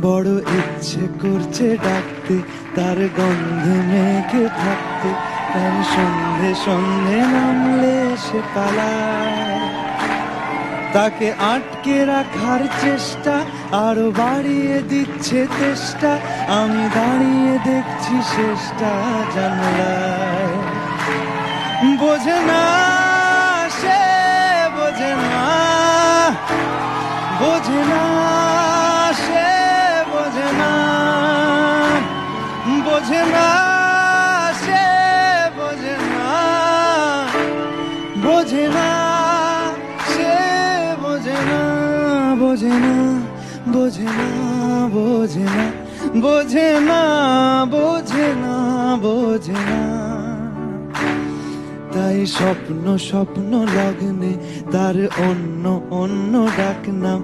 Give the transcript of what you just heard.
বড় ইচ্ছে করছে ডাকতে, তার গন্ধে মেঘে থাকতে, তার সন্ধে সন্ধে নামলে সে পালায়। তাকে আটকে রাখার চেষ্টা আরো বাড়িয়ে দিচ্ছে তেষ্টা, আমি দাঁড়িয়ে দেখছি শেষটা জানলায়। বোঝে না সে, বোঝে না, বোঝে না সে, বোঝে না, বোঝে না সে, বোঝে না, বোঝে না সে, বোঝে না, বোঝে না, বোঝে না, বোঝে না, বোঝে না, বোঝে না, বোঝে না। তাই স্বপ্ন স্বপ্ন লগ্নে তার অন্য অন্য ডাক নাম।